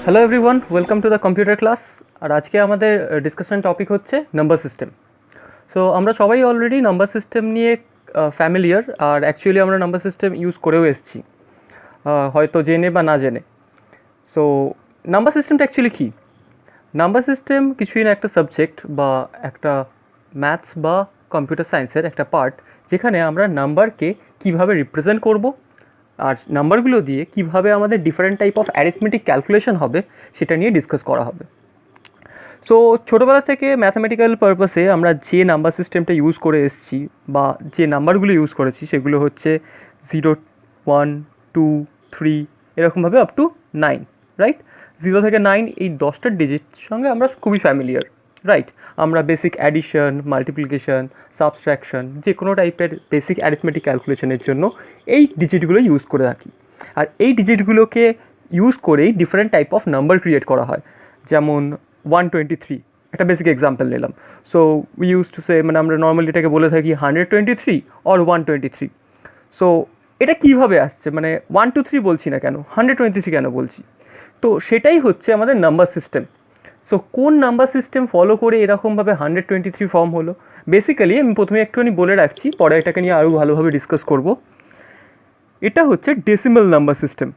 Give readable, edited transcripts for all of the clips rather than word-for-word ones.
Hello everyone, welcome to the computer class. আর আজকে আমাদের ডিসকাশন টপিক হচ্ছে নাম্বার সিস্টেম। সো আমরা সবাই অলরেডি নাম্বার সিস্টেম নিয়ে ফ্যামিলিয়ার, আর অ্যাকচুয়ালি আমরা নাম্বার সিস্টেম ইউজ করেও এসেছি, হয়তো জেনে বা না জেনে। সো নাম্বার সিস্টেমটা অ্যাকচুয়ালি কী? নাম্বার সিস্টেম কিছুই না, একটা সাবজেক্ট বা একটা ম্যাথস বা কম্পিউটার সায়েন্সের একটা পার্ট, যেখানে আমরা নাম্বারকে কীভাবে রিপ্রেজেন্ট করব আর নাম্বারগুলো দিয়ে কিভাবে আমাদের different type of arithmetic calculation হবে সেটা নিয়ে ডিসকাস করা হবে। সো ছোটোবেলা থেকে ম্যাথামেটিক্যাল পারপাসে আমরা যে নাম্বার সিস্টেমটা ইউজ করে এসেছি বা যে নাম্বারগুলো ইউজ করেছি সেগুলো হচ্ছে 0, 1, 2, 3 এরকমভাবে আপ টু 9, রাইট? 0 থেকে 9 এই 10টা ডিজিট সঙ্গে আমরা খুবই ফ্যামিলিয়ার, রাইট? আমরা বেসিক অ্যাডিশন, মাল্টিপ্লিকেশন, সাবস্ট্রাকশন, যে কোনো টাইপের বেসিক অ্যারিথমেটিক ক্যালকুলেশনের জন্য এই ডিজিটগুলো ইউজ করে রাখি। আর এই ডিজিটগুলোকে ইউজ করেই different type of number create করা হয়। যেমন 123 একটা বেসিক এক্সাম্পল নিলাম। So we use to say, মানে আমরা নর্মালি এটাকে বলে থাকি 123 অর 123। সো এটা কীভাবে আসছে, মানে 123 বলছি না কেন, 123 কেন বলছি? তো সেটাই হচ্ছে আমাদের নাম্বার সিস্টেম। সো কোন নাম্বার সিস্টেম ফলো করে এরকমভাবে 123 ফর্ম হলো? বেসিক্যালি আমি প্রথমে একটুখানি বলে রাখছি, পরে এটাকে নিয়ে আরও ভালোভাবে ডিসকাস করব। এটা হচ্ছে decimal number system.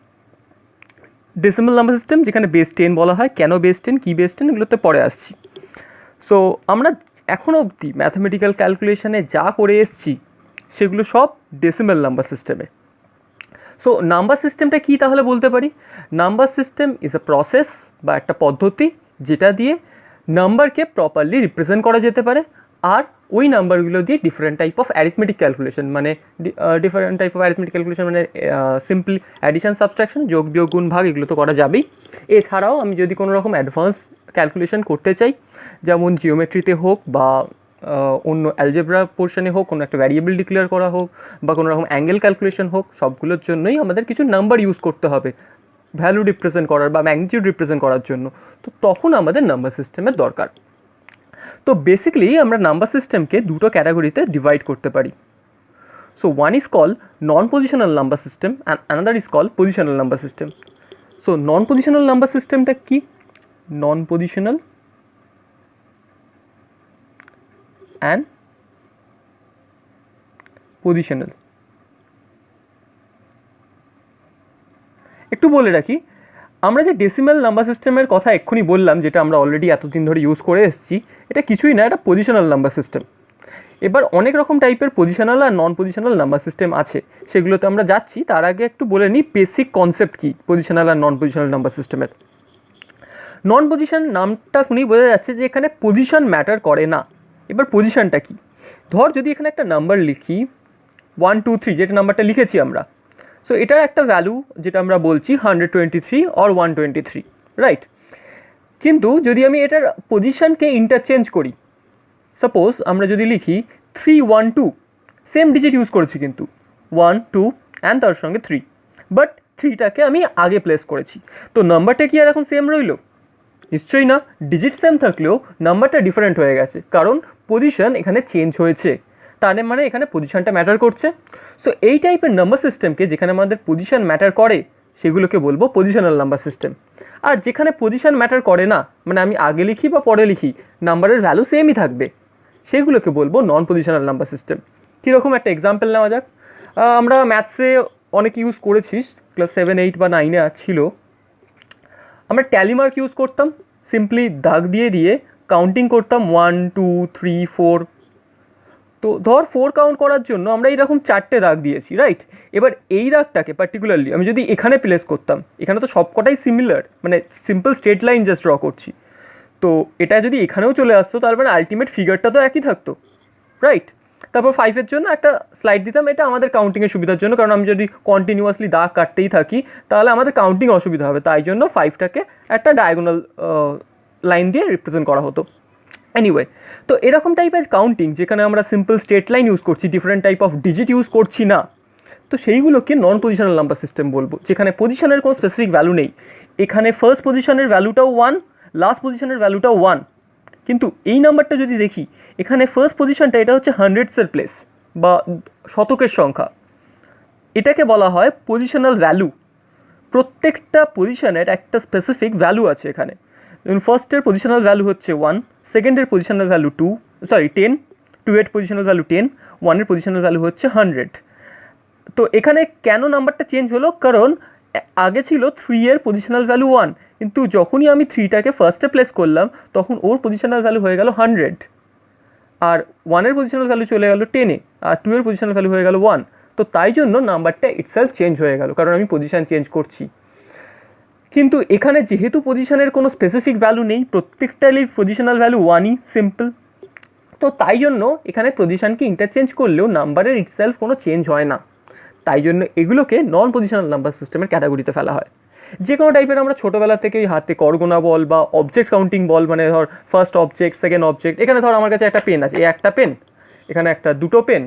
Decimal number system যেখানে বেস 10 বলা হয়। কেন বেস 10, কী বেস 10, এগুলোতে পরে আসছি। সো আমরা এখনও অবধি ম্যাথামেটিক্যাল ক্যালকুলেশনে যা করে এসছি সেগুলো সব ডেসিমাল নাম্বার সিস্টেমে। সো নাম্বার সিস্টেমটা কী তাহলে বলতে পারি? Number system is a process বা একটা পদ্ধতি যেটা দিয়ে নাম্বারকে প্রপারলি রিপ্রেজেন্ট করা যেতে পারে, আর ওই নাম্বারগুলো দিয়ে different type of arithmetic calculation, মানে different type of arithmetic calculation, মানে সিম্পলি অ্যাডিশন, সাবস্ট্রাকশন, যোগ বিয়োগ গুণ ভাগ, এগুলো তো করা যাবেই। এছাড়াও আমি যদি কোনো রকম অ্যাডভান্স ক্যালকুলেশন করতে চাই, যেমন জিওমেট্রিতে হোক বা অন্য অ্যালজেব্রা পোর্শনে হোক, কোনো একটা ভ্যারিয়েবল ডিক্লেয়ার করা হোক বা কোনো রকম অ্যাঙ্গেল ক্যালকুলেশন হোক, সবগুলোর জন্যই আমাদের কিছু নাম্বার ইউজ করতে হবে ভ্যালু রিপ্রেজেন্ট করার বা ম্যাগনিটিউড রিপ্রেজেন্ট করার জন্য। তো তখন আমাদের নাম্বার সিস্টেমের দরকার। তো বেসিক্যালি আমরা নাম্বার সিস্টেমকে দুটো ক্যাটাগরিতে ডিভাইড করতে পারি। So one is call non positional number system and another is call positional number system. So non positional number সিস্টেমটা কি? নন পজিশনাল অ্যান্ড পজিশনাল। একটু বলে রাখি, আমরা যে ডেসিমাল নাম্বার সিস্টেমের কথা এক্ষুনি বললাম, যেটা আমরা অলরেডি এতদিন ধরে ইউজ করে এসেছি, এটা কিছুই না, এটা পজিশনাল নাম্বার সিস্টেম। এবার অনেক রকম টাইপের পজিশনাল আর নন পজিশনাল নাম্বার সিস্টেম আছে, সেগুলোতে আমরা যাচ্ছি। তার আগে একটু বলে নিই বেসিক কনসেপ্ট কী পজিশনাল আর নন পজিশনাল নাম্বার সিস্টেমের। নন পজিশন নামটা শুনেই বোঝা যাচ্ছে যে এখানে পজিশন ম্যাটার করে না। এবার পজিশনটা কী? ধর যদি এখানে একটা নাম্বার লিখি 1, 2, 3, যেটা নাম্বারটা লিখেছি আমরা, সো এটার একটা ভ্যালু যেটা আমরা বলছি 123 অর 123, রাইট? কিন্তু যদি আমি এটার পজিশনকে ইন্টারচেঞ্জ করি, সাপোজ আমরা যদি লিখি 3, 1, 2, সেম ডিজিট ইউজ করেছি কিন্তু 1, 2 অ্যান্ড তার সঙ্গে 3, বাট 3টাকে আমি আগে প্লেস করেছি, তো নাম্বারটা কি আর এখন সেম রইল? নিশ্চয়ই না। ডিজিট সেম থাকলেও নাম্বারটা ডিফারেন্ট হয়ে গেছে, কারণ পজিশন এখানে চেঞ্জ হয়েছে। তার মানে এখানে পজিশনটা ম্যাটার করছে। সো এই টাইপের নাম্বার সিস্টেমকে, যেখানে আমাদের পজিশন ম্যাটার করে, সেগুলোকে বলবো পজিশনাল নাম্বার সিস্টেম। আর যেখানে পজিশন ম্যাটার করে না, মানে আমি আগে লিখি বা পরে লিখি নাম্বারের ভ্যালু সেমই থাকবে, সেগুলোকে বলবো নন পজিশনাল নাম্বার সিস্টেম। কীরকম একটা এক্সাম্পল নেওয়া যাক। আমরা ম্যাথসে অনেক ইউজ করেছি, ক্লাস 7, 8 বা 9-এ ছিল। আমরা ট্যালি মার্ক ইউজ করতাম, সিম্পলি দাগ দিয়ে দিয়ে কাউন্টিং করতাম 1, 2, 3, 4। তো ধর 4 কাউন্ট করার জন্য আমরা এইরকম 4টে দাগ দিয়েছি, রাইট? এবার এই দাগটাকে পার্টিকুলারলি আমি যদি এখানে প্লেস করতাম, এখানে তো সবকটাই সিমিলার, মানে simple straight line just draw করছি, তো এটা যদি এখানেও চলে আসতো তার মানে আলটিমেট ফিগারটা তো একই থাকতো, রাইট? তারপর 5-এর জন্য একটা স্লাইড দিতাম, এটা আমাদের কাউন্টিংয়ের সুবিধার জন্য, কারণ আমি যদি কন্টিনিউয়াসলি দাগ কাটতেই থাকি তাহলে আমাদের কাউন্টিং অসুবিধা হবে, তাই জন্য 5টাকে একটা ডায়াগোনাল লাইন দিয়ে রিপ্রেজেন্ট করা হতো। এনিওয়ে, তো এরকম টাইপের কাউন্টিং যেখানে আমরা সিম্পল স্ট্রেট লাইন ইউজ করছি, different type of digit use করছি না, তো সেইগুলোকে নন পজিশনাল নাম্বার সিস্টেম বলবো, যেখানে পজিশনের কোনো স্পেসিফিক ভ্যালু নেই। এখানে ফার্স্ট পজিশনের ভ্যালুটাও 1, লাস্ট পজিশনের ভ্যালুটাও 1। কিন্তু এই নাম্বারটা যদি দেখি, এখানে ফার্স্ট পজিশনটা এটা হচ্ছে হান্ড্রেডসের প্লেস বা শতকের সংখ্যা, এটাকে বলা হয় পজিশনাল ভ্যালু। প্রত্যেকটা পজিশনের একটা স্পেসিফিক ভ্যালু আছে এখানে। ফার্স্টের পজিশনাল ভ্যালু হচ্ছে 1, সেকেন্ডের পজিশনাল ভ্যালু 10, 2 এর পজিশনাল ভ্যালু 10, 1 এর পজিশনাল ভ্যালু হচ্ছে 100। তো এখানে কেন নাম্বারটা চেঞ্জ হলো, কারণ আগে ছিল 3 এর পজিশনাল ভ্যালু 1, কিন্তু যখনই আমি 3টাকে ফার্স্টে প্লেস করলাম তখন ওর পজিশনাল ভ্যালু হয়ে গেল 100, আর 1 এর পজিশনাল ভ্যালু চলে গেল 10-এ, আর 2 এর পজিশনাল ভ্যালু হয়ে গেল 1। তো তাই জন্য নাম্বারটা ইটসেলফ চেঞ্জ হয়ে গেল, কারণ আমি পজিশন চেঞ্জ করছি। কিন্তু এখানে যেহেতু পজিশনের কোনো স্পেসিফিক ভ্যালু নেই, প্রত্যেকটারই পজিশনাল ভ্যালু 1ই, সিম্পল, তো তাই জন্য এখানে পজিশনকে ইন্টারচেঞ্জ করলেও নাম্বারের ইটসেলফ কোনো চেঞ্জ হয় না। তাই জন্য এগুলোকে নন পজিশনাল নাম্বার সিস্টেমের ক্যাটাগরিতে ফেলা হয়। যে কোনো টাইপের আমরা ছোটোবেলা থেকেই হাতে করগোনা বল বা অবজেক্ট কাউন্টিং বল, মানে ধর ফার্স্ট অবজেক্ট, সেকেন্ড অবজেক্ট, এখানে ধর আমার কাছে একটা পেন আছে, একটা পেন, এখানে একটা দুটো পেন,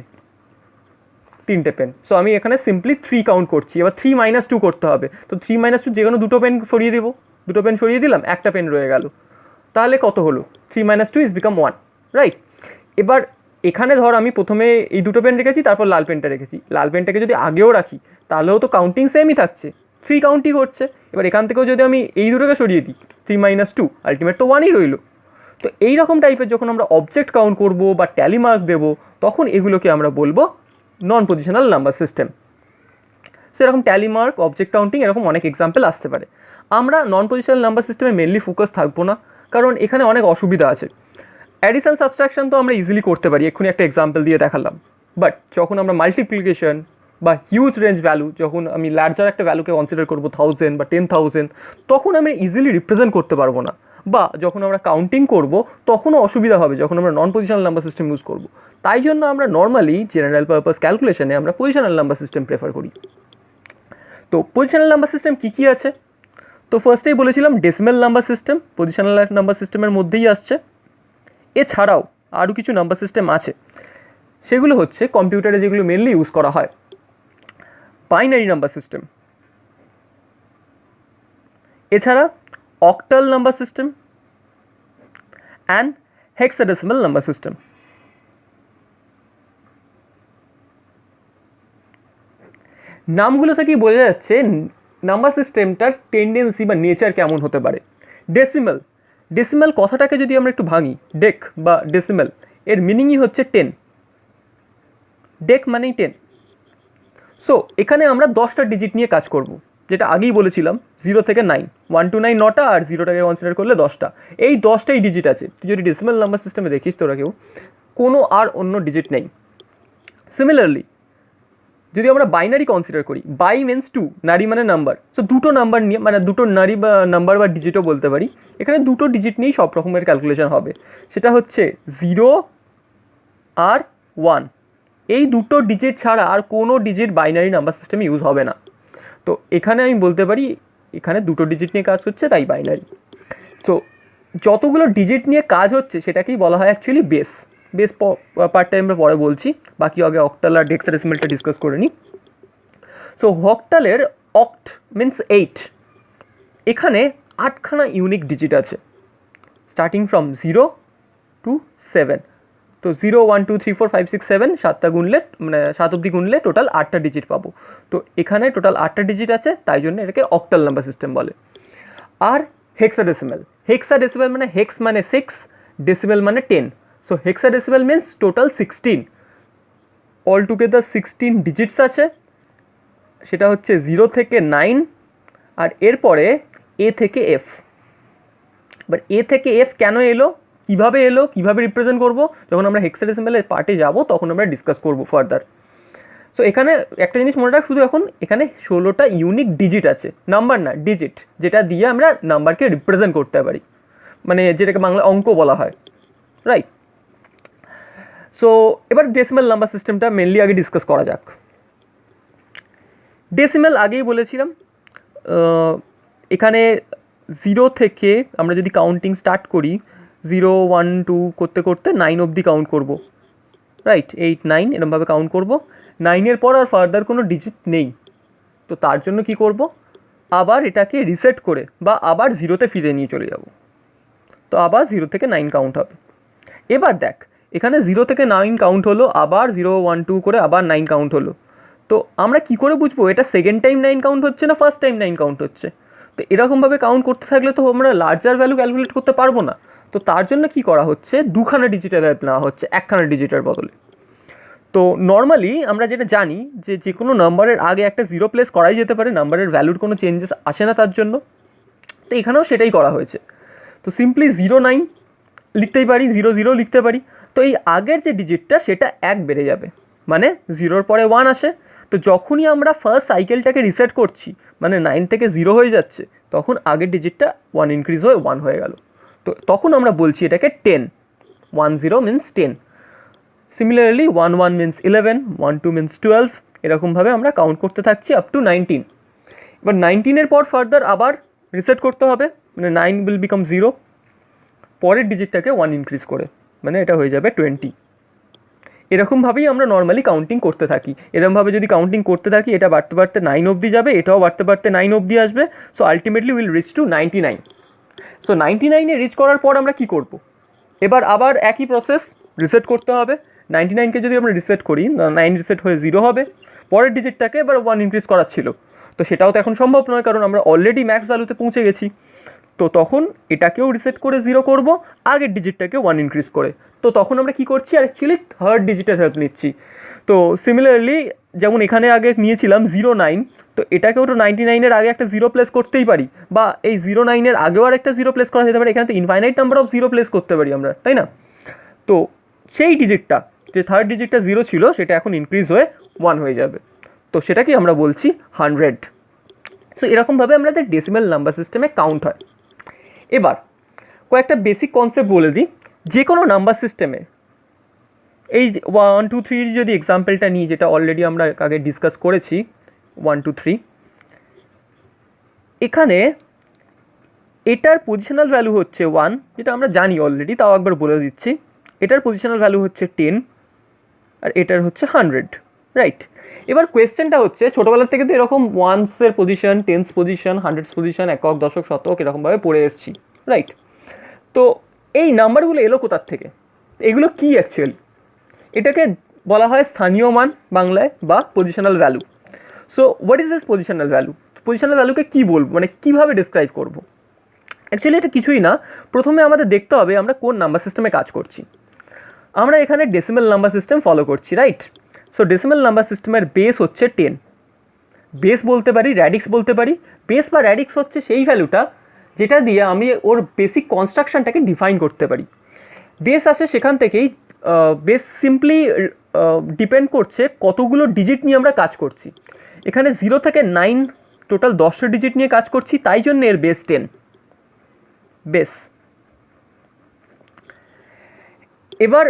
3টে পেন। সো আমি এখানে সিম্পলি 3 কাউন্ট করছি। এবার 3 - 2 করতে হবে, তো 3 - 2 যে কোনো দুটো পেন সরিয়ে দেবো, দুটো পেন সরিয়ে দিলাম, একটা পেন রয়ে গেল, তাহলে কত হলো? 3 - 2 ইজ বিকাম 1, রাইট? এবার এখানে ধর আমি প্রথমে এই দুটো পেন রেখেছি, তারপর লাল পেনটা রেখেছি। লাল পেনটাকে যদি আগেও রাখি তাহলেও তো কাউন্টিং সেমই থাকছে, 3 কাউন্টই করছে। এবার এখান থেকেও যদি আমি এই দুটোকে সরিয়ে দিই, 3 - 2, আলটিমেট তো 1ই রইল। তো এইরকম টাইপের যখন আমরা অবজেক্ট কাউন্ট করব বা ট্যালি মার্ক দেবো, তখন এগুলোকে আমরা বলবো নন পজিশনাল নাম্বার সিস্টেম। সেরকম ট্যালি মার্ক, অবজেক্ট কাউন্টিং, এরকম অনেক এক্সাম্পল আসতে পারে। আমরা নন পজিশনাল নাম্বার সিস্টেমে মেনলি ফোকাস থাকবো না, কারণ এখানে অনেক অসুবিধা আছে। অ্যাডিশন সাবস্ট্রাকশন তো আমরা ইজিলি করতে পারি, এক্ষুনি একটা এক্সাম্পল দিয়ে দেখালাম। বাট যখন আমরা মাল্টিপ্লিকেশন বা হিউজ রেঞ্জ ভ্যালু, যখন আমি লার্জার একটা ভ্যালুকে কনসিডার করবো 1000 বা 10,000, তখন আমরা ইজিলি রিপ্রেজেন্ট করতে পারবো না। বা যখন আমরা কাউন্টিং করব তখনও অসুবিধা হবে যখন আমরা নন পজিশনাল নাম্বার সিস্টেম ইউজ করব। তাই জন্য আমরা নর্মালি জেনারেল পারপাস ক্যালকুলেশনে আমরা পজিশনাল নাম্বার সিস্টেম প্রেফার করি। তো পজিশনাল নাম্বার সিস্টেম কী কী আছে? তো ফার্স্টেই বলেছিলাম decimal number system positional number সিস্টেমের মধ্যেই আসছে। এছাড়াও আরও কিছু নাম্বার সিস্টেম আছে, সেগুলো হচ্ছে কম্পিউটারে যেগুলো মেনলি ইউজ করা হয়। বাইনারি নাম্বার সিস্টেম, এছাড়া octal number system and hexadecimal number system. নামগুলো থেকেই বোঝা যাচ্ছে নাম্বার সিস্টেমটার টেন্ডেন্সি বা নেচার কেমন হতে পারে। ডেসিমাল, ডেসিমাল কথাটাকে যদি আমরা একটু ভাঙি, ডেক বা ডেসিমাল এর মিনিংই হচ্ছে 10। ডেক মানেই 10। সো এখানে আমরা 10টা ডিজিট নিয়ে কাজ করব, যেটা আগেই বলেছিলাম 0 থেকে 9, 1 to 9 9টা, আর 0টাকে কনসিডার করলে 10টা। এই 10টাই ডিজিট আছে। তুই যদি ডেসিমাল নাম্বার সিস্টেমে দেখিস তোরা কেউ, কোনো আর অন্য ডিজিট নেই। সিমিলারলি যদি আমরা বাইনারি কনসিডার করি, বাই মিনস 2, নারী মানে নাম্বার, সো দুটো নাম্বার নিয়ে, মানে দুটো নারী বা নাম্বার বা ডিজিটও বলতে পারি, এখানে দুটো ডিজিট নিয়েই সব রকমের ক্যালকুলেশন হবে। সেটা হচ্ছে 0 আর 1, এই দুটো ডিজিট ছাড়া আর কোনো ডিজিট বাইনারি নাম্বার সিস্টেমে ইউজ হবে না। তো এখানে আমি বলতে পারি এখানে দুটো ডিজিট নিয়ে কাজ হচ্ছে, তাই বাইনারি। তো যতগুলো ডিজিট নিয়ে কাজ হচ্ছে সেটাকেই বলা হয় অ্যাকচুয়ালি বেস। বেস পার্টটা আমরা পরে বলছি, বাকি আগে অক্টাল আর হেক্সাডেসিমালটা ডিসকাস করে নিই। সো অক্টালের অক্ট মিনস 8, এখানে 8খানা ইউনিক ডিজিট আছে, স্টার্টিং ফ্রম 0 to 7। তো 0 1 2 3 4 5 6 7, 7টা গুনলে, মানে 7 অব্দি গুনলে টোটাল 8টা ডিজিট পাবো। তো এখানে টোটাল 8টা ডিজিট আছে, তাই জন্য এটাকে অক্টাল নাম্বার সিস্টেম বলে। আর হেক্সাডেসিমাল, হেক্সাডেসিমাল মানে হেক্স মানে 6, ডেসিমাল মানে 10। So hexadecimal means total 16, all together 16 digits আছে। সেটা হচ্ছে 0 থেকে 9, আর এরপরে এ থেকে এফ। বাট এ থেকে এফ কেন এলো, কীভাবে রিপ্রেজেন্ট করব, যখন আমরা হেক্সাডেসিমালের পার্টে যাব তখন আমরা ডিসকাস করব ফার্দার। সো এখানে একটা জিনিস মনে রাখ, শুধু এখন এখানে 16টা ইউনিক ডিজিট আছে, নাম্বার না ডিজিট, যেটা দিয়ে আমরা নাম্বারকে রিপ্রেজেন্ট করতে পারি, মানে যেটাকে বাংলা অঙ্ক বলা হয়, রাইট? সো এবার ডেসিমাল নাম্বার সিস্টেমটা মেনলি আগে ডিসকাস করা যাক। ডেসিমাল আগেই বলেছিলাম, এখানে 0 থেকে আমরা যদি কাউন্টিং স্টার্ট করি, 0 1 2 করতে করতে 9 অবধি কাউন্ট করব, রাইট? 8 9 এরকমভাবে কাউন্ট করব। 9-এর পর আর ফার্দার কোনো ডিজিট নেই, তো তার জন্য কি করব, আবার এটাকে রিসেট করে বা আবার 0তে ফিরে নিয়ে চলে যাব। তো আবার 0 থেকে 9 কাউন্ট হবে। এবার দেখ, এখানে 0 থেকে 9 কাউন্ট হলো, আবার 0 1 2 করে আবার 9 কাউন্ট হলো। তো তো আমরা কি করে বুঝবো এটা সেকেন্ড টাইম 9 কাউন্ট হচ্ছে না ফার্স্ট টাইম 9 কাউন্ট হচ্ছে? তো এরকমভাবে কাউন্ট করতে থাকলে তো আমরা লার্জার ভ্যালু ক্যালকুলেট করতে পারবো না। তো তার জন্য কি করা হচ্ছে, দুখানা ডিজিটের হেল্প নেওয়া হচ্ছে একখানা ডিজিটের বদলে। তো নর্মালি আমরা যেটা জানি যে কোনো নাম্বারের আগে একটা জিরো প্লেস করাই যেতে পারে, নাম্বারের ভ্যালুর কোনো চেঞ্জেস আসে না তার জন্য। তো এখানেও সেটাই করা হয়েছে। তো সিম্পলি 09 লিখতেই পারি, 00 লিখতে পারি। তো এই আগের যে ডিজিটটা সেটা 1 বেড়ে যাবে, মানে 0-র পরে 1 আসে। তো যখনই আমরা ফার্স্ট সাইকেলটাকে রিসেট করছি, মানে 9 থেকে 0 হয়ে যাচ্ছে, তখন আগের ডিজিটটা 1 ইনক্রিজ হয়ে 1 হয়ে গেল। তো তখন আমরা বলছি এটাকে 10। 10 মিনস 10। সিমিলারলি 11 মিনস 11, 12 মিনস 12, এরকমভাবে আমরা কাউন্ট করতে থাকছি আপ টু 19। এবার 19-এর পর ফার্দার আবার রিসেট করতে হবে, মানে 9 উইল বিকাম 0, পরের ডিজিটটাকে 1 ইনক্রিজ করে, মানে এটা হয়ে যাবে 20। এরকমভাবেই আমরা নর্মালি কাউন্টিং করতে থাকি। এরকমভাবে যদি কাউন্টিং করতে থাকি, এটা বাড়তে বাড়তে 9 অবধি যাবে, এটাও বাড়তে বাড়তে 9 অবধি আসবে। So ultimately will reach to 99। So 99-এ রিচ করার পর আমরা কি করব, এবার আবার একই প্রসেস, রিসেট করতে হবে। 99-কে যদি আমরা রিসেট করি, 9 রিসেট হয়ে 0 হবে, পরের ডিজিটটাকে এবার 1 ইনক্রিজ করার ছিল। তো সেটাও তো এখন সম্ভব নয়, কারণ আমরা অলরেডি ম্যাক্স ভ্যালুতে পৌঁছে গেছি। তো তখন এটাকেও রিসেট করে 0 করব, আগের ডিজিটটাকে 1 ইনক্রিজ করে। তো তখন আমরা কি করছি, অ্যাকচুয়ালি থার্ড ডিজিটের হেল্প নিচ্ছি। তো সিমিলারলি যেমন এখানে আগে নিয়েছিলাম 09, তো এটাকেও তো 99-এর আগে একটা 0 প্লেস করতেই পারি, বা এই 09-এর আগেও আর একটা 0 প্লেস করা যেতে পারে। এখানে তো ইনফাইনাইট নাম্বার অফ 0 প্লেস করতে পারি আমরা, তাই না? তো সেই ডিজিটটা, যে থার্ড ডিজিটটা 0 ছিল, সেটা এখন ইনক্রিজ হয়ে 1 হয়ে যাবে। তো সেটাকেই আমরা বলছি 100। সো এরকমভাবে আমাদের ডেসিমেল নাম্বার সিস্টেমে কাউন্ট হয়। এবার কয়েকটা বেসিক কনসেপ্ট বলে দিই। যে কোনো নাম্বার সিস্টেমে এই 1 2 3 যদি এক্সাম্পলটা নিই, যেটা অলরেডি আমরা আগে ডিসকাস করেছি, 1 2 3, এখানে এটার পজিশনাল ভ্যালু হচ্ছে 1, যেটা আমরা জানি অলরেডি, তাও একবার বলে দিচ্ছি। এটার পজিশনাল ভ্যালু হচ্ছে 10, আর এটার হচ্ছে 100, রাইট? এবার কোয়েশ্চেনটা হচ্ছে, ছোটোবেলার থেকে তো এরকম ওয়ান্সের position, tens position, hundreds position, একক, দশক, শতক এরকমভাবে পড়ে এসেছি, রাইট? তো এই নাম্বারগুলো এলো কোথার থেকে, এগুলো কি অ্যাকচুয়ালি? এটাকে বলা হয় স্থানীয় মান বাংলায়, বা positional value. So what is this positional value? Positional ভ্যালুকে কী বলবো, মানে কীভাবে ডিসক্রাইব করবো? অ্যাকচুয়ালি এটা কিছুই না। প্রথমে আমাদের দেখতে হবে আমরা কোন নাম্বার সিস্টেমে কাজ করছি। আমরা এখানে ডেসিমেল নাম্বার সিস্টেম ফলো করছি, রাইট? সো ডেসিমেল নাম্বার সিস্টেমের বেস হচ্ছে 10। বেস বলতে পারি, র্যাডিক্স বলতে পারি। বেস বা র্যাডিক্স হচ্ছে সেই ভ্যালুটা যেটা দিয়ে আমি ওর বেসিক কনস্ট্রাকশনটাকে ডিফাইন করতে পারি। বেস আসে সেখান থেকেই। বেস সিম্পলি ডিপেন্ড করছে কতগুলো ডিজিট নিয়ে আমরা কাজ করছি। এখানে 0 থেকে 9 টোটাল 10টা ডিজিট নিয়ে কাজ করছি, তাই জন্য এর বেস 10। বেস। এবার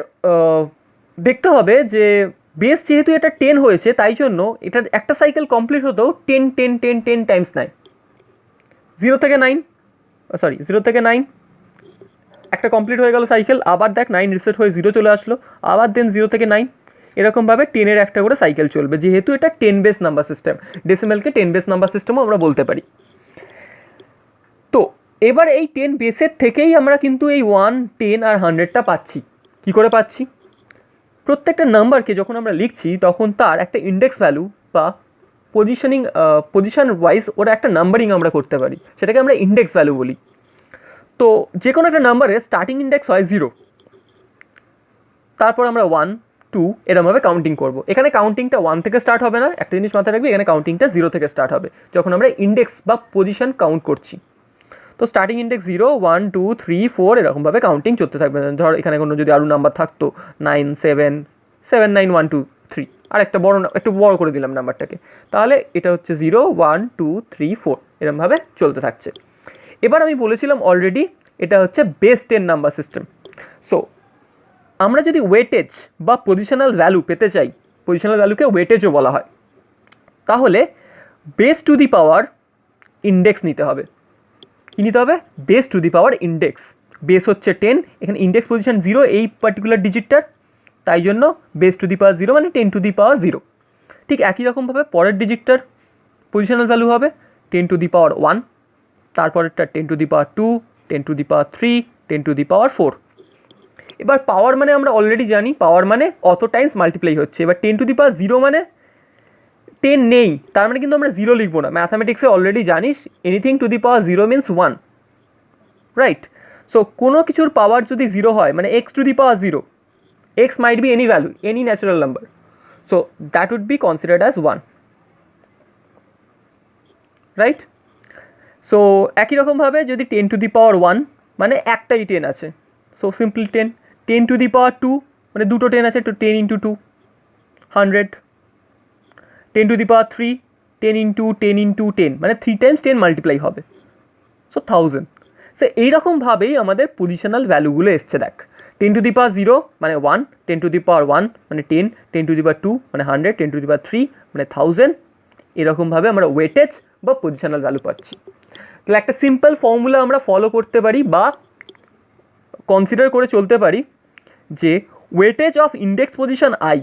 দেখতে হবে যে বেস যেহেতু এটা 10 হয়েছে, তাই জন্য এটা একটা সাইকেল কমপ্লিট হতেও 10 টাইমস নেয়। 0 থেকে 9 একটা কমপ্লিট হয়ে গেল সাইকেল, আবার দেখ 9 রিসেট হয়ে 0 চলে আসলো, আবার দেন 0 থেকে 9, এরকমভাবে 10-এর একটা করে সাইকেল চলবে, যেহেতু এটা 10 বেস নাম্বার সিস্টেম। ডেসিমেলকে 10 বেস নাম্বার সিস্টেমও আমরা বলতে পারি। তো এবার এই 10 বেসের থেকেই আমরা কিন্তু এই 1, 10 আর 100টা পাচ্ছি। কী করে পাচ্ছি? প্রত্যেকটা নাম্বারকে যখন আমরা লিখছি, তখন তার একটা ইন্ডেক্স ভ্যালু বা পজিশন ওয়াইজ ওরা একটা নাম্বারিং আমরা করতে পারি, সেটাকে আমরা ইন্ডেক্স ভ্যালু বলি। তো যে কোনো একটা নাম্বারের স্টার্টিং ইন্ডেক্স হয় 0, তারপর আমরা 1 2 এরমভাবে কাউন্টিং করব। এখানে কাউন্টিংটা 1 থেকে স্টার্ট হবে না, একটা জিনিস মাথায় রাখবি, এখানে কাউন্টিংটা 0 থেকে স্টার্ট হবে যখন আমরা ইন্ডেক্স বা পজিশন কাউন্ট করছি। তো স্টার্টিং ইন্ডেক্স 0 1 2 3 4 এরকমভাবে কাউন্টিং চলতে থাকবে। ধর এখানে কোনো যদি আরও নাম্বার থাকতো 9 7 7 9 1 2 3, আর একটা একটু বড় করে দিলাম নাম্বারটাকে, তাহলে এটা হচ্ছে 0 1 2 3 4 এরমভাবে চলতে থাকছে। এবার আমি বলেছিলাম অলরেডি এটা হচ্ছে বেস 10 নাম্বার সিস্টেম। সো আমরা যদি ওয়েটেজ বা পজিশনাল ভ্যালু পেতে চাই, পজিশনাল ভ্যালুকে ওয়েটেজও বলা হয়, তাহলে base to the power index নিতে হবে। কী নিতে হবে? Base to the power index. Base হচ্ছে 10, এখানে ইন্ডেক্স পজিশন 0 এই পার্টিকুলার ডিজিটটার, তাই জন্য বেস টু দি পাওয়ার 0 মানে 10 টু দি পাওয়ার 0। ঠিক একই রকমভাবে পরের ডিজিটটার পজিশনাল ভ্যালু হবে 10 টু দি পাওয়ার 1, তারপরেরটা 10 to the power 2, 10 to the power 3, 10 to the power 4। এবার পাওয়ার মানে আমরা অলরেডি জানি, পাওয়ার মানে অত টাইমস মাল্টিপ্লাই হচ্ছে। এবার 10 টু দি পাওয়ার 0 মানে 10 নেই, তার মানে কিন্তু আমরা 0 লিখবো না। ম্যাথামেটিক্সে অলরেডি জানিস anything to the power 0 means 1, right? So কোনো কিছুর পাওয়ার যদি 0 হয় মানে x two the power 0, x might be any value, any natural number, so that would be considered as 1, right? So একই রকমভাবে যদি 10 টু দি পাওয়ার 1 মানে একটাই 10 আছে, so simple 10, 10 to the power 2 মানে দুটো 10 আছে, তো 10 into 2 100, 10 to the power 3 10 into 10 into 10 মানে 3 টাইমস 10 মাল্টিপ্লাই হবে, সো 1000। সো এইরকমভাবেই আমাদের পজিশনাল ভ্যালুগুলো এসছে। দেখ 10 টু দি পাওয়ার 0 মানে 1, 10 টু দি পাওয়ার 1 মানে 10, 10 টু দি পাওয়ার 2 মানে 100, 10 টু দি পাওয়ার 3 মানে 1000। এরকমভাবে আমরা ওয়েটেজ বা পজিশনাল ভ্যালু পাচ্ছি। তাহলে একটা সিম্পল ফর্মুলা আমরা ফলো করতে পারি বা কনসিডার করে চলতে পারি যে weightage of index position I,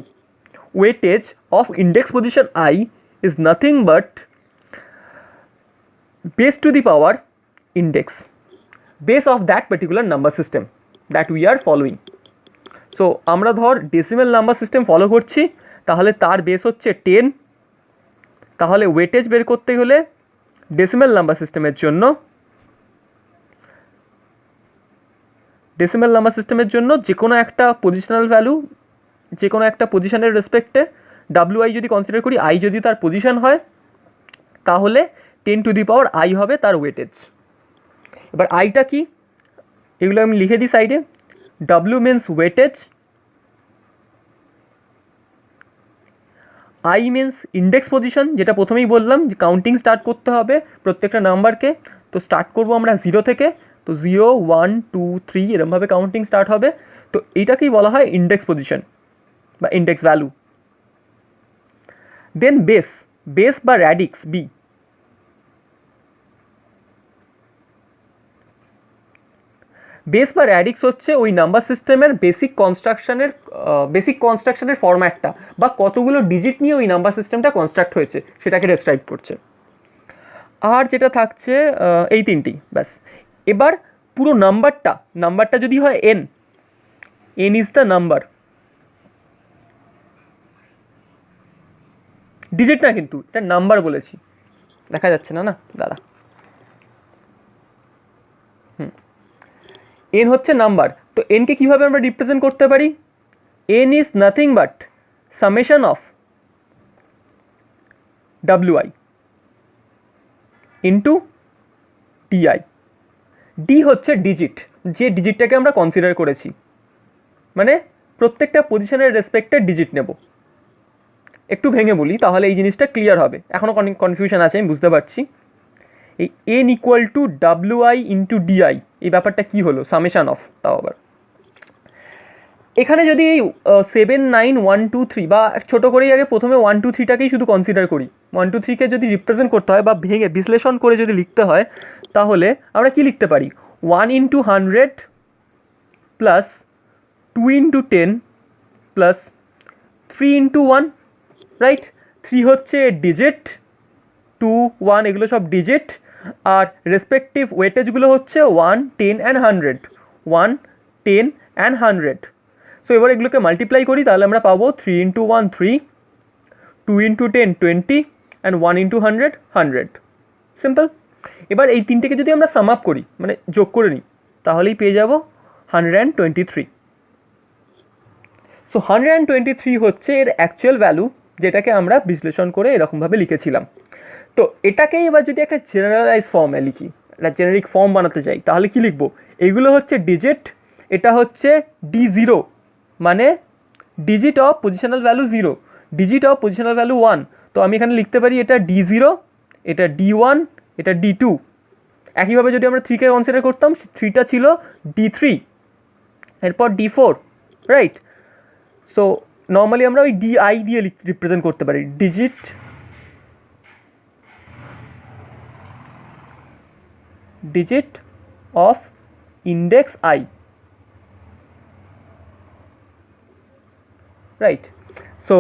weightage of index position I is nothing but base to the power index, base of that particular number system that we are following. So আমরা ধর decimal number system follow করছি, তাহলে তার base হচ্ছে 10, তাহলে weightage বের করতে হলে ডেসিমেল নাম্বার সিস্টেমের জন্য যে কোনো একটা পজিশনাল ভ্যালু, যে কোনো একটা পজিশনের রেসপেক্টে ডাব্লিউ যদি কনসিডার করি, আই যদি তার পজিশন হয়, তাহলে 10 টু দি পাওয়ার আই হবে তার ওয়েটেজ। এবার আইটা কি, এগুলো আমি লিখে দিই সাইডে। W means weightage, I means index position, যেটা প্রথমেই বললাম যে কাউন্টিং স্টার্ট করতে হবে প্রত্যেকটা নাম্বারকে। তো স্টার্ট করবো আমরা 0 থেকে, তো 0 1 2 3 এরমভাবে কাউন্টিং স্টার্ট হবে। তো এইটাকেই বলা হয় ইন্ডেক্স পজিশন বা ইন্ডেক্স ভ্যালু। দেন বেস বা র্যাডিক্স বি, বেস বা র্যাডিক্স হচ্ছে ওই নাম্বার সিস্টেমের বেসিক কনস্ট্রাকশনের ফরম্যাটটা বা কতগুলো ডিজিট নিয়ে ওই নাম্বার সিস্টেমটা কনস্ট্রাক্ট হয়েছে সেটাকে ডেসক্রাইব করছে। আর যেটা থাকছে এই তিনটি, ব্যাস। এবার পুরো নাম্বারটা যদি হয় N is the number, digit না কিন্তু এটা নাম্বার বলেছি, দেখা যাচ্ছে না দাঁড়া, এন হচ্ছে নাম্বার। তো এনকে কীভাবে আমরা রিপ্রেজেন্ট করতে পারি? N is nothing but summation of W I into DI. D হচ্ছে ডিজিট, যে ডিজিটটাকে আমরা কনসিডার করেছি, মানে প্রত্যেকটা পজিশনের রেসপেক্টের ডিজিট নেব। একটু ভেঙে বলি তাহলে এই জিনিসটা ক্লিয়ার হবে, এখনও কনফিউশন আছে আমি বুঝতে পারছি। এই N equal to W I into DI, এই ব্যাপারটা কী হলো? Summation of. তাও আবার এখানে যদি এই 7 9 1 2 3 বা ছোটো করেই আগে প্রথমে 1 2 3টাকেই শুধু কনসিডার করি, 1 2 3কে যদি রিপ্রেজেন্ট করতে হয় বা ভেঙে বিশ্লেষণ করে যদি লিখতে হয়, তাহলে আমরা কি লিখতে পারি? 1 into 100 plus 2 into 10 plus 3 into 1, right? 3 হচ্ছে ডিজিট, 2 1 এগুলো সব ডিজিট, আর রেসপেক্টিভ ওয়েটেজগুলো হচ্ছে 1 10 অ্যান্ড 100, 1 10 অ্যান্ড 100। সো এবার এগুলোকে মাল্টিপ্লাই করি, তাহলে আমরা পাবো 3 into 1 3, 2 into 10 20 and 1 into 100 100। Simple. এবার এই তিনটেকে যদি আমরা সাম আপ করি, মানে যোগ করে নিই, তাহলেই পেয়ে যাব 123। সো 123 হচ্ছে এর অ্যাকচুয়াল ভ্যালু, যেটাকে আমরা বিশ্লেষণ করে এরকমভাবে লিখেছিলাম। তো এটাকেই এবার যদি একটা জেনারেলাইজ ফর্মে লিখি, একটা জেনারিক ফর্ম বানাতে চাই, তাহলে কি লিখবো? এগুলো হচ্ছে ডিজিট, এটা হচ্ছে D0 মানে digit of positional value 0, digit of positional value 1। তো আমি এখানে লিখতে পারি এটা D0, এটা D1, এটা D2। একইভাবে যদি আমরা 3কে কনসিডার করতাম, 3টা ছিল D3, এরপর D4, রাইট? সো নর্মালি আমরা ওই DI দিয়ে রিপ্রেজেন্ট করতে পারি, digit of index I, right? So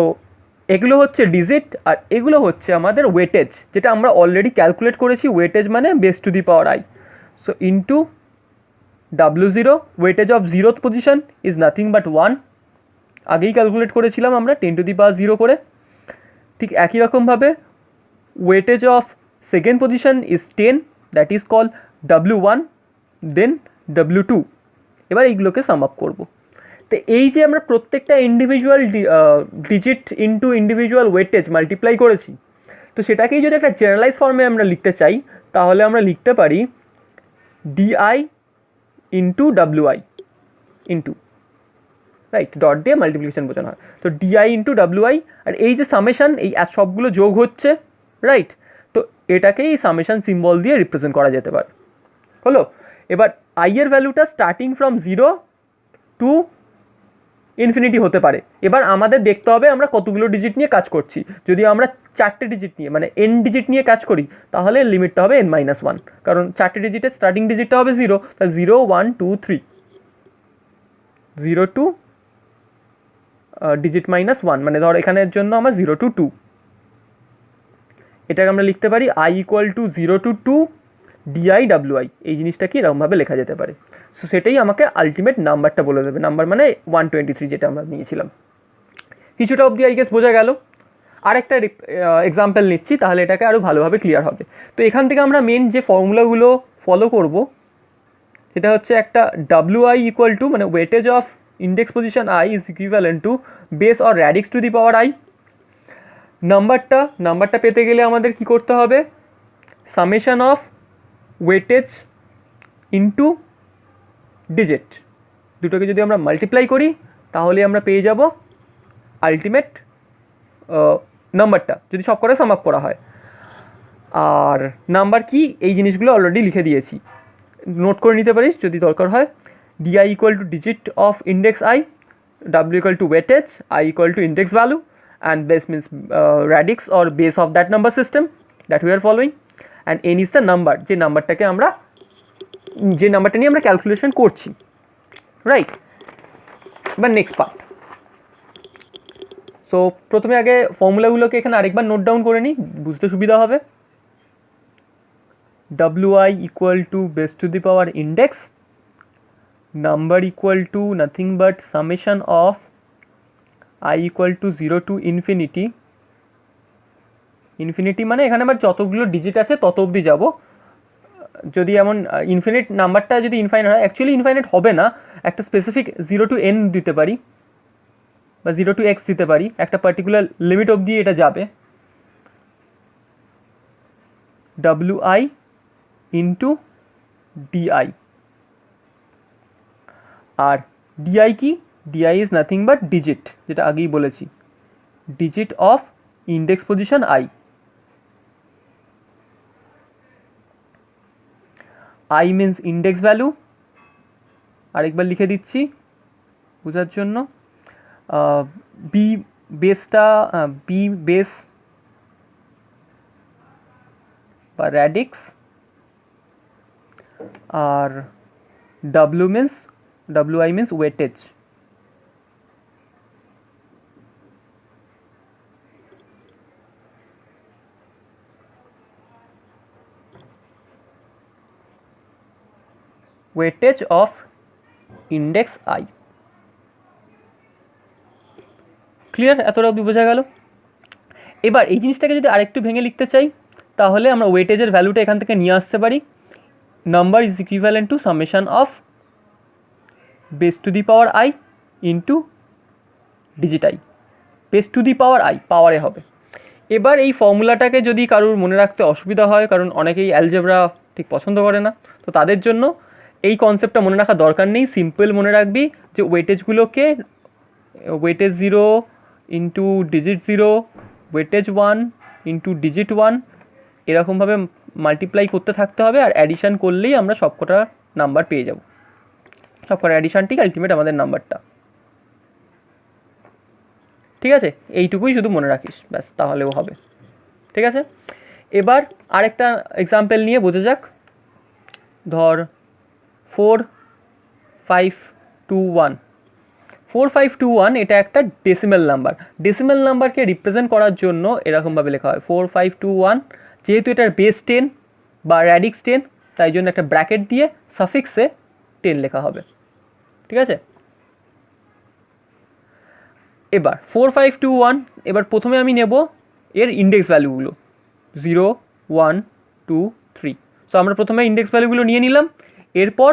এগুলো হচ্ছে ডিজিট আর এগুলো হচ্ছে আমাদের ওয়েটেজ, যেটা আমরা অলরেডি ক্যালকুলেট করেছি। ওয়েটেজ মানে base to the power I, so into W0, weightage of 0th position is nothing but 1, আগেই ক্যালকুলেট করেছিলাম আমরা 10 টু দি পাওয়ার 0 করে, ঠিক একই রকমভাবে weightage of second position is 10, that is call W1 then W2। এবার এইগুলোকে সাম আপ করবো। তো এই যে আমরা প্রত্যেকটা individual digit into individual weightage multiply করেছি, তো সেটাকেই যদি একটা জেনারেলাইজ ফর্মে আমরা লিখতে চাই, তাহলে আমরা লিখতে পারি DI into WI into, right, dot দিয়ে মাল্টিপ্লিকেশন বোঝানো হয়। তো DI ইন্টু WI, আর এই যে সামেশান, এই সবগুলো যোগ হচ্ছে, রাইট, তো এটাকেই এই সামেশান সিম্বল দিয়ে রিপ্রেজেন্ট করা যেতে পারে। হলো, এবার আই এর ভ্যালুটা স্টার্টিং ফ্রম 0 টু ইনফিনিটি হতে পারে। এবার আমাদের দেখতে হবে আমরা কতগুলো ডিজিট নিয়ে কাজ করছি। যদি আমরা 4টে ডিজিট নিয়ে মানে n ডিজিট নিয়ে কাজ করি, তাহলে লিমিটটা হবে n-1, কারণ 4টে ডিজিটের স্টার্টিং ডিজিটটা হবে 0, তাহলে 0 1 2 3, 0 টু ডিজিট -1, মানে ধর এখানের জন্য আমার 0 টু 2, এটাকে আমরা লিখতে পারি i equal to 0 to 2 DI WI। এই জিনিসটা কি এরকমভাবে লেখা যেতে পারে। সো সেটাই আমাকে আলটিমেট নাম্বারটা বলে দেবে, নাম্বার মানে 123 যেটা আমরা নিয়েছিলাম। কিছুটা অবধি আই গেস বোঝা গেল। আরেকটা এক্সাম্পল নিচ্ছি, তাহলে এটাকে আরও ভালোভাবে ক্লিয়ার হবে। তো এখান থেকে আমরা মেন যে ফর্মুলাগুলো ফলো করব, সেটা হচ্ছে একটা WI ইকুয়াল টু, মানে weightage of index position I is equivalent to base or radix two the power I। নাম্বারটা পেতে গেলে আমাদের কি করতে হবে, summation of weightage into digit, দুটোকে যদি আমরা মাল্টিপ্লাই করি, তাহলে আমরা পেয়ে যাব আলটিমেট নাম্বারটা, যদি সব করে সাম আপ করা হয়। আর নাম্বার কি, এই জিনিসগুলো অলরেডি লিখে দিয়েছি, নোট করে নিতে পারিস যদি দরকার হয়। DI equal to digit of index I, W equal to weightage, I equal two index value, and base means radix or base of that number system that we are following, and n is the number, যে নাম্বারটাকে আমরা, যে নাম্বারটা নিয়ে আমরা calculation করছি, right. এবার next part. So প্রথমে আগে ফর্মুলাগুলোকে এখানে আরেকবার নোট ডাউন করে নিই, বুঝতে সুবিধা হবে। WI equal to base to the power index, number equal to nothing but summation of I equal to 0 to infinity, infinity মানে এখানে আমার যতগুলো ডিজিট আছে তত অবধি যাব। যদি এমন ইনফিনিট নাম্বারটা যদি ইনফাইনাইট হয়, অ্যাকচুয়ালি ইনফাইনাইট হবে না, একটা স্পেসিফিক 0 টু n দিতে পারি বা 0 টু x দিতে পারি, একটা পার্টিকুলার লিমিট অবধি এটা যাবে। WI ইন্টু DI, আর DI কি, DI is nothing but digit, যেটা আগেই বলেছি, digit of index position I। I means index value, আরেকবার লিখে দিচ্ছি বোঝার জন্য। বি বেসটা, বি বেস বা র্যাডিক্স, আর WI means weightage. Weightage of index I। Clear? এতটা অবধি বোঝা গেল। এবার এই জিনিসটাকে যদি আরেকটু ভেঙে লিখতে চাই, তাহলে আমরা ওয়েটেজের ভ্যালুটা এখান থেকে নিয়ে আসতে পারি। Number is equivalent to summation of base to the power I into digit I, base to the power I পাওয়ারে হবে। এবার এই ফর্মুলাটাকে যদি কারোর মনে রাখতে অসুবিধা হয়, কারণ অনেকেই অ্যালজেব্রা ঠিক পছন্দ করে না, তো তাদের জন্য এই কনসেপ্টটা মনে রাখার দরকার নেই। সিম্পল মনে রাখবি যে ওয়েটেজগুলোকে weightage 0 into digit 0, weightage 1 into digit 1, এরকমভাবে মাল্টিপ্লাই করতে থাকতে হবে, আর অ্যাডিশান করলেই আমরা সবকটা নাম্বার পেয়ে যাব। সবকটা অ্যাডিশানটি আলটিমেট আমাদের নাম্বারটা। ঠিক আছে, এইটুকুই শুধু মনে রাখিস, ব্যাস, তাহলেও হবে। ঠিক আছে, এবার আরেকটা এক্সাম্পল নিয়ে বোঝা যাক। ধর 4 5 2 1, 4 5 2 1 এটা একটা ডেসিমেল নাম্বার। ডেসিমেল নাম্বারকে রিপ্রেজেন্ট করার জন্য এরকমভাবে লেখা হয় 4 5 2 1। যেহেতু এটার বেস 10 বা র্যাডিক্স 10, তাই জন্য একটা ব্র্যাকেট দিয়ে সাফিক্সে 10 লেখা হবে। ঠিক আছে, এবার 4 5 2 1, এবার প্রথমে আমি নেব এর ইন্ডেক্স ভ্যালুগুলো 0, 1, 2, 3। সো আমরা প্রথমে ইন্ডেক্স ভ্যালুগুলো নিয়ে নিলাম, এরপর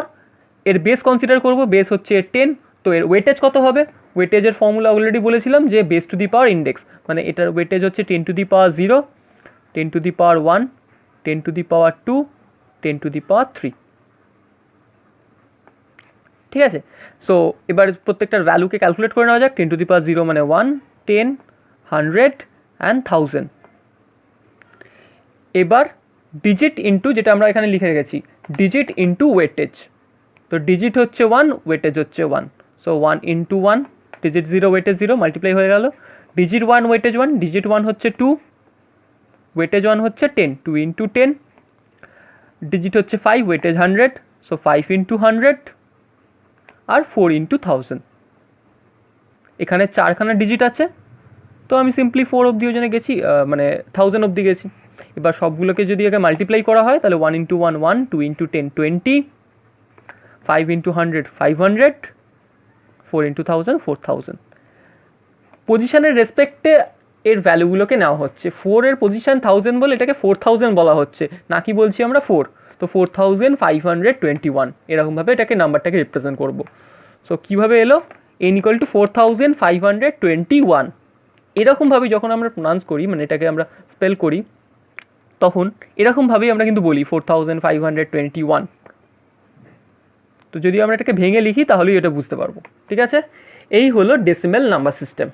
এর বেস কনসিডার করব, বেস হচ্ছে 10, তো এর ওয়েটেজ কত হবে? ওয়েটেজের ফর্মুলা অলরেডি বলেছিলাম যে base to the power index, মানে এটার ওয়েটেজ হচ্ছে 10 to the power 0, 10 to the power 1, 10 to the power 2, 10 to the power 3। ঠিক আছে, সো এবার প্রত্যেকটার ভ্যালুকে ক্যালকুলেট করে নেওয়া যাক। 10 টু দি পাওয়ার 0 মানে 1, 10, 100 অ্যান্ড 1000। এবার ডিজিট ইন্টু, যেটা আমরা এখানে লিখে রেখেছি, ডিজিট ইন্টু ওয়েটেজ। তো ডিজিট হচ্ছে 1, ওয়েটেজ হচ্ছে 1, so 1 into 1, digit 0 weightage 0, multiply হয়ে গেল। ডিজিট 1 ওয়েটেজ 1, ডিজিট 1 হচ্ছে 2, ওয়েটেজ 1 হচ্ছে 10, 2 ইন্টু 10, ডিজিট হচ্ছে 5, ওয়েটেজ 100, সো 5 ইন্টু 100 আর 4 ইন্টু 1000। এখানে 4খানা ডিজিট আছে, তো আমি সিম্পলি 4 অবধি ওই জন্য গেছি, মানে 1000 অবধি গেছি। এবার সবগুলোকে যদি আগে মাল্টিপ্লাই করা হয় তাহলে 1 ইন্টু 1 1, 2 ইন্টু 10 20, 5 ইন্টু 100 500, 4 ইন্টু 1000 4000। পজিশনের রেসপেক্টে এর ভ্যালুগুলোকে নেওয়া হচ্ছে। 4 এর পজিশন 1000 বলে এটাকে 4000 বলা হচ্ছে, নাকি বলছি আমরা 4, তো 4521 এরকমভাবে এটাকে নাম্বারটাকে রিপ্রেজেন্ট করব। সো কীভাবে এলো? n equal to 4521। এরকমভাবে যখন আমরা প্রোনাউন্স করি, মানে এটাকে আমরা স্পেল করি, তখন এরকমভাবেই আমরা কিন্তু বলি 4521। তো যদি আমরা এটাকে ভেঙে লিখি তাহলেই এটা বুঝতে পারবো। ঠিক আছে, এই হলো ডেসিমেল নাম্বার সিস্টেম।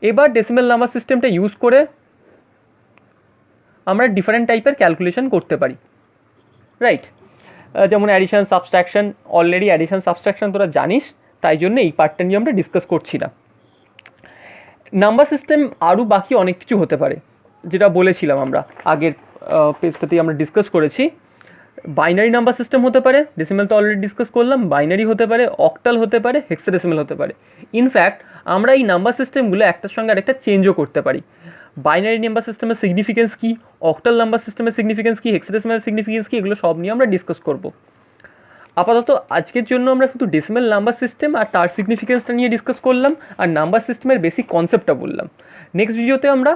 এবার ডেসিমেল নাম্বার সিস্টেমটা ইউজ করে আমরা ডিফারেন্ট টাইপের ক্যালকুলেশন করতে পারি, রাইট? যেমন addition, subtraction. Already addition subtraction তোরা জানিস, তাই জন্য এই পার্টটা নিয়ে আমরা ডিসকাস করছি না। নাম্বার সিস্টেম আরও বাকি অনেক কিছু হতে পারে, যেটা বলেছিলাম আমরা আগের পেজটাতেই আমরা ডিসকাস করেছি। বাইনারি নাম্বার সিস্টেম হতে পারে, ডেসিমেল তো অলরেডি ডিসকাস করলাম। বাইনারি হতে পারে, অক্টাল হতে পারে, হেক্সাডেসিমেল হতে পারে। ইনফ্যাক্ট আমরা এই নাম্বার সিস্টেমগুলো একটার সঙ্গে আরেকটা চেঞ্জও করতে পারি। বাইনারি নাম্বার সিস্টেমের সিগনিফিকেন্স কী, অক্টাল নাম্বার সিস্টেমের সিগনিফিকেন্স কী, হেক্সাডেসিমেল সিগনিফিকেন্স কী, এগুলো সব নিয়ে আমরা ডিসকাস করব। আপাতত আজকের জন্য আমরা শুধু ডেসিমেল নাম্বার সিস্টেম আর তার সিগনিফিকেন্সটা নিয়ে ডিসকাস করলাম, আর নাম্বার সিস্টেমের বেসিক কনসেপ্টটা বললাম। নেক্সট ভিডিওতে আমরা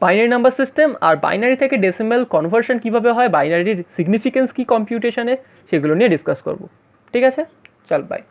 বাইনারি নাম্বার সিস্টেম আর বাইনারি থেকে ডেসিমেল কনভার্সন কীভাবে হয়, বাইনারির সিগনিফিকেন্স কী কম্পিউটেশনে, সেগুলো নিয়ে ডিসকাস করব। ঠিক আছে, চল বাই।